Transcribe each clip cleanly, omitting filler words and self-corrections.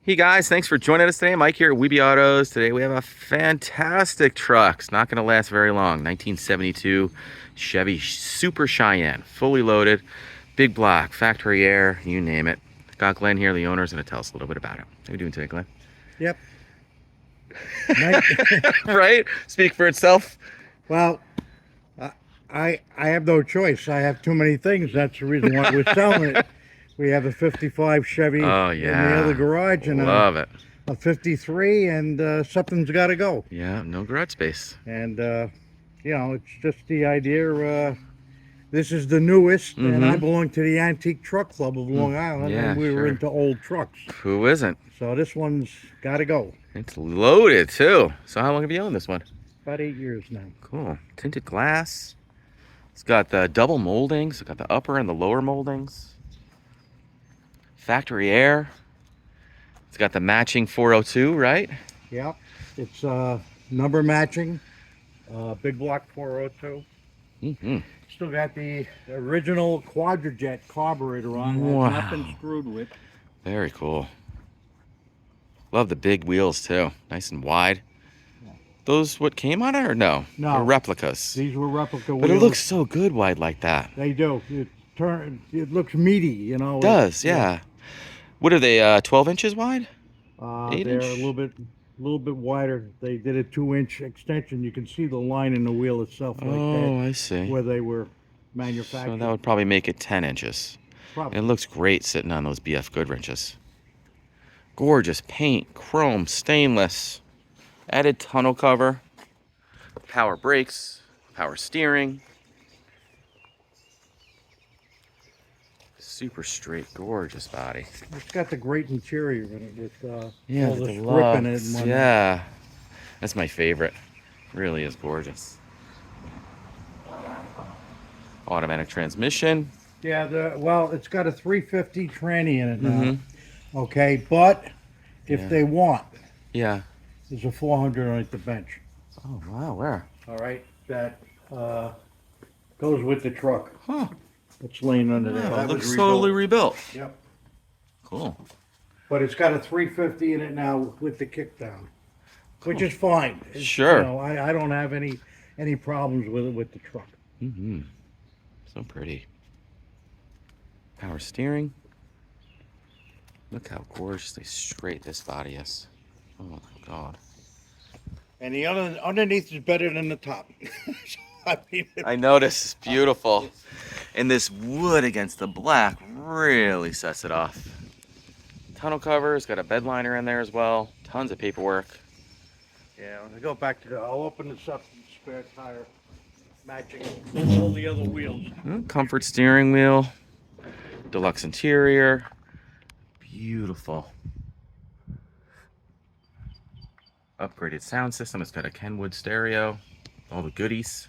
Hey guys, thanks for joining us today. Mike here at Weeby Autos. Today we have a fantastic truck. It's not going to last very long. 1972 Chevy Super Cheyenne, fully loaded, big block, factory air, you name it. Got Glenn here, the owner, is going to tell us a little bit about it. How are you doing today, Glenn? Yep. Right? Speak for itself. Well, I have no choice. I have too many things. That's the reason why we're selling it. We have a 55 Chevy Oh in yeah, the other garage and love it. a 53, and something's got to go. Yeah, no garage space. And you know, it's just the idea. This is the newest, and I belong to the Antique Truck Club of Long Island, Yeah, and we were sure. into old trucks. Who isn't? So this one's got to go. It's loaded too. So how long have you owned this one? About 8 years now. Cool. Tinted glass. It's got the double moldings. It's got the upper and the lower moldings. Factory air. It's got the matching 402, right? Yep. It's number matching. Big block 402. Still got the original Quadrajet carburetor on. Wow. Has not been screwed with. Very cool. Love the big wheels too. Nice and wide. Yeah. Those what came on it or no? No. They're replicas. These were replica But wheels. it looks so good wide like that. They do. It looks meaty, you know. It does, yeah. What are they, 12 inches wide? 8 They're inch? a little bit wider. They did a 2-inch extension. You can see the line in the wheel itself like Oh, that, I see. where they were manufactured. So that would probably make it 10 inches. Probably. It looks great sitting on those BF good wrenches. Gorgeous paint, chrome, stainless, added tonneau cover, power brakes, power steering. Super straight, gorgeous body. It's got the great interior in it with all the the strip in it. And whatnot. yeah. That's my favorite. Really is gorgeous. Automatic transmission. Yeah, well, it's got a 350 tranny in it now. Okay, but if they want, Yeah. there's a 400 on at the bench. Oh, wow, where? All right, that goes with the truck. Huh. It's laying under there. Wow, That it was looks rebuilt. totally rebuilt. Yep. Cool. But it's got a 350 in it now with the kickdown, which is fine. Sure. You know, I don't have any problems with it with the truck. So pretty. Power steering. Look how gorgeously straight this body is. Oh my God. And the other underneath is better than the top. I mean, I noticed, it's beautiful. And this wood against the black really sets it off. Tonneau cover, it's got a bed liner in there as well. Tons of paperwork. yeah, when I go back to I'll open this up and spare tire matching all the other wheels. Comfort steering wheel. Deluxe interior. Beautiful. Upgraded sound system. It's got a Kenwood stereo. All the goodies.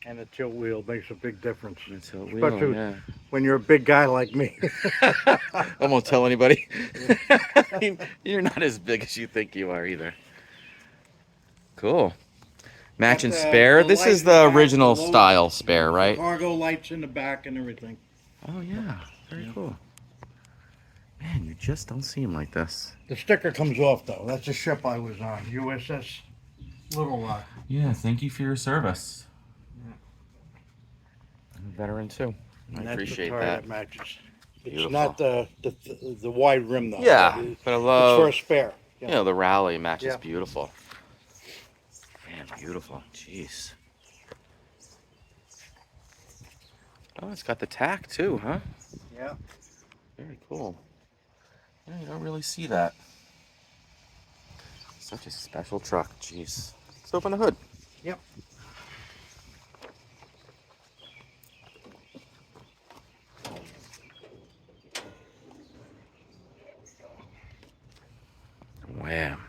And the tilt wheel makes a big difference. The tilt wheel, Especially yeah. when you're a big guy like me. I won't tell anybody. You're not as big as you think you are either. Cool. Match and Got spare. the This light is in the the back, original the low- style spare, right? Cargo lights in the back and everything. Oh yeah, very cool. Man, you just don't see them like this. The sticker comes off though. That's the ship I was on, USS Little Rock. Yeah, thank you for your service. I'm a veteran too. I And appreciate that's the tire that. that matches. It's Beautiful. not the wide rim though. Yeah, It's but I love, for a spare. you know, the rally matches Yeah. beautiful. Man, beautiful. Jeez. Oh, it's got the tack too, huh? Yeah. Very cool. Yeah, you don't really see that. Such a special truck. Jeez. Let's open the hood. Yep. Wham.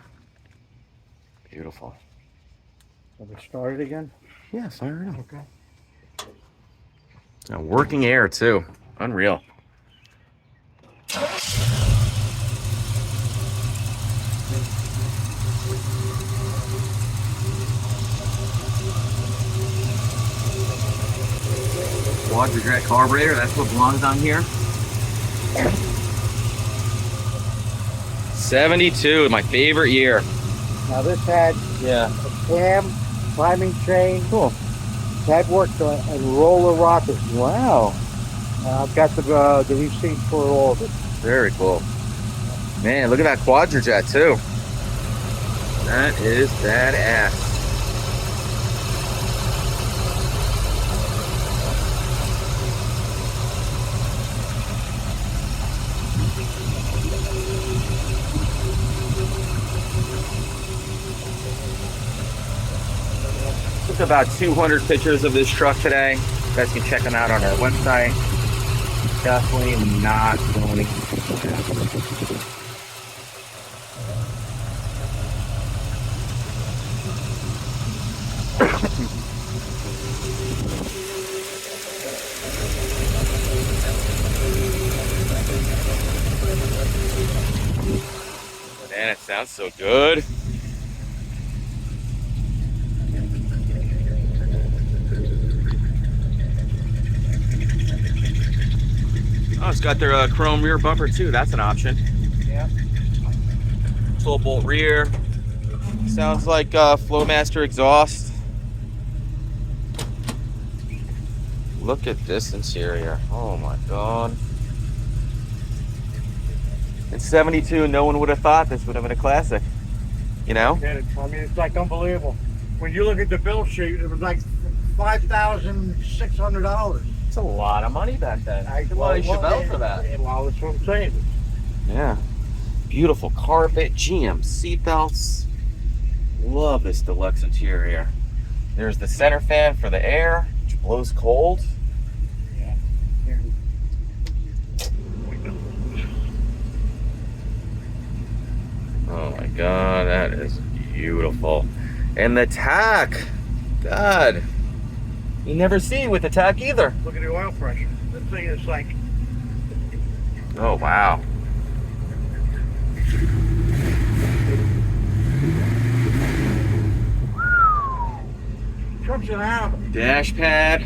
Beautiful. Have we started again? Yeah, fire it up. Okay. Now, working air too. Unreal. Quadrajet carburetor, that's what belongs on here. 72, my favorite year. Now this had Yeah. a cam, timing chain. Cool. That worked on roller rockers. Wow. I've got the receipt for all of it. Very cool. Man, look at that Quadrajet too. That is badass. Took about 200 pictures of this truck today. You guys can check them out on our website. Definitely not going to. Man, it sounds so good. Oh, it's got their chrome rear bumper too. That's an option. Yeah. 12-bolt rear. Sounds like Flowmaster Exhaust. Look at this interior. Oh my God. In 72, no one would have thought this would have been a classic. You know? I mean, it's like unbelievable. When you look at the bill sheet, it was like $5,600. It's a lot of money back then. Well, Chevelle for that. Well, that's what I'm saying. Yeah. Beautiful carpet, GM seat belts. Love this deluxe interior. There's the center fan for the air, which blows cold. Yeah. Oh my God, that is beautiful. And the tack, God, you never see with the tack either. Look at the oil pressure. This thing is like, Oh wow. truck's an animal. Dash pad.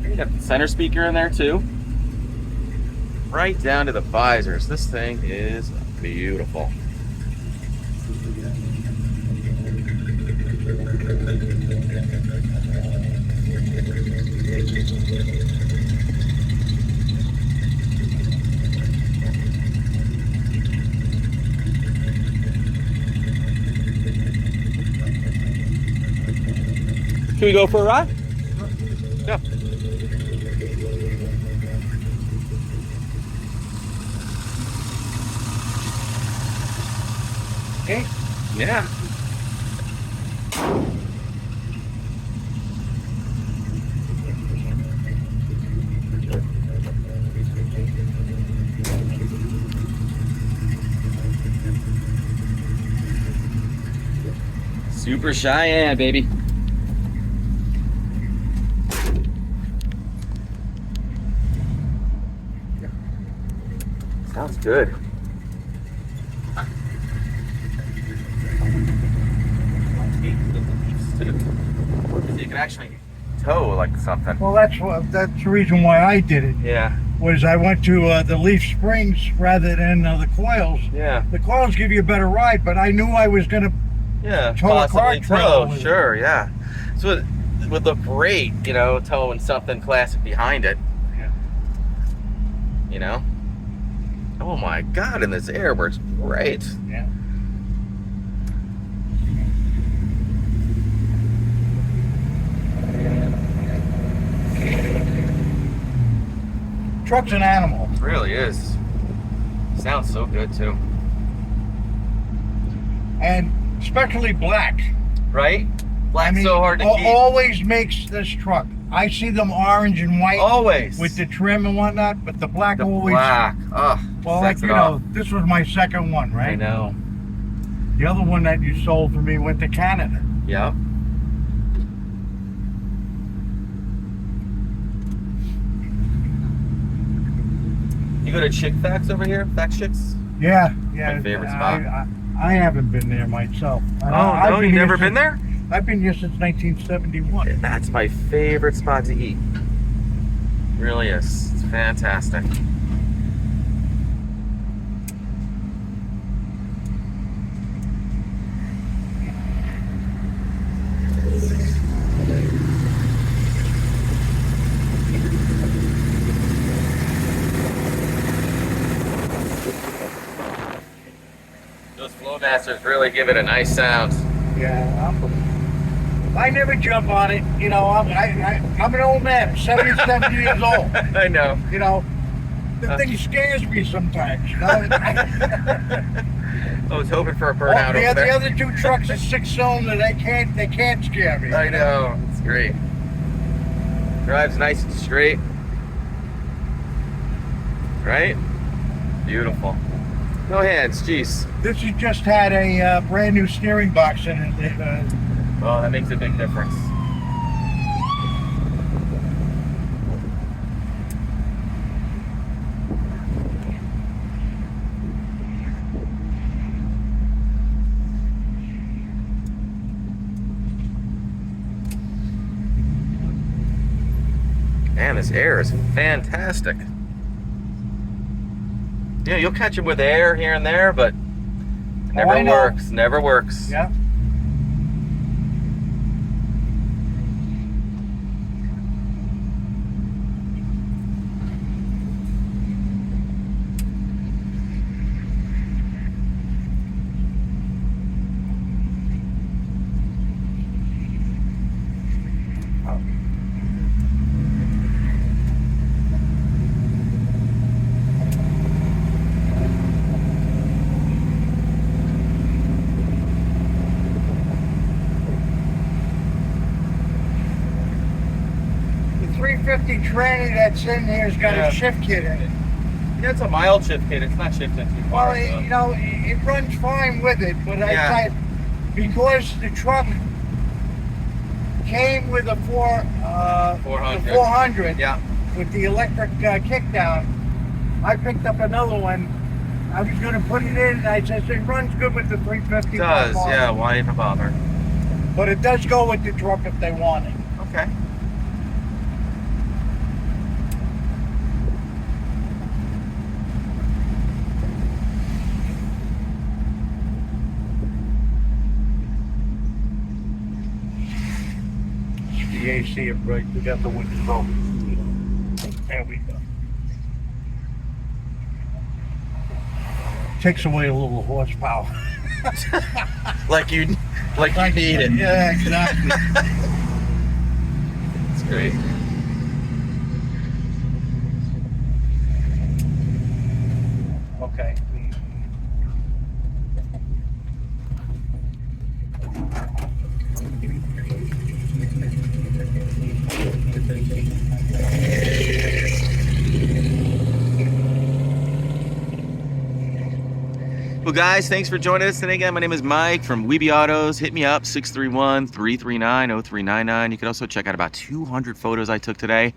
You got the center speaker in there too. Right down to the visors. This thing is beautiful. Can we go for a ride? Yeah. Okay. Yeah. Super Cheyenne, baby. Sounds good. You can actually tow like something. Well, that's the reason why I did it. Yeah. Was I went to the leaf springs rather than the coils. Yeah. The coils give you a better ride, but I knew I was gonna Yeah. tow a car Possibly trailer tow. with it. Sure. Yeah. So it would look great, you know, towing something classic behind it. Yeah. You know. Oh my God! And this air works great. Yeah. Truck's an animal. It really is. Sounds so good too. And especially black. Right? Black's so hard to keep. Always makes this truck. I see them orange and white Always. with the trim and whatnot, but the black the always. black. Oh, Well, like, sets you it off. know, this was my second one, right? I know. The other one that you sold for me went to Canada. Yep. You go to Chick Facts over here? Fact Chicks? Yeah. My favorite spot. I haven't been there myself. Oh, no, you never been there? I've been here since 1971. That's my favorite spot to eat. Really is. It's fantastic. Flowmasters really give it a nice sound. Yeah. I never jump on it. You know, I'm an old man, 77 years old. I know. You know, the thing scares me sometimes. You know? I was hoping for a burnout over there. The other two trucks are 6-cylinder. They can't scare me. I know. It's great. Drives nice and straight. Right? Beautiful. No hands, jeez. This has just had a brand new steering box in it. Oh, that makes a big difference. Man, this air is fantastic. You know, you'll catch them with air here and there, but it never works. Never works. Yeah. The 350 tranny that's in here has got a shift kit in it. Yeah, it's a mild shift kit. It's not shifting too far. Well, So. You know, it runs fine with it, but because the truck came with a 400 Yeah. with the electric kickdown, I picked up another one. I was going to put it in, and I said, it runs good with the 350. It does, yeah. Why even bother? But it does go with the truck if they want it. Okay. The AC, right? We got the windows open. There we go. Takes away a little horsepower. like you need it. Yeah, exactly. It's great. Okay. Well, guys, thanks for joining us today. Again, my name is Mike from Weeby Autos. Hit me up, 631-339-0399. You can also check out about 200 photos I took today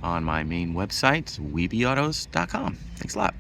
on my main website, weebyautos.com. Thanks a lot.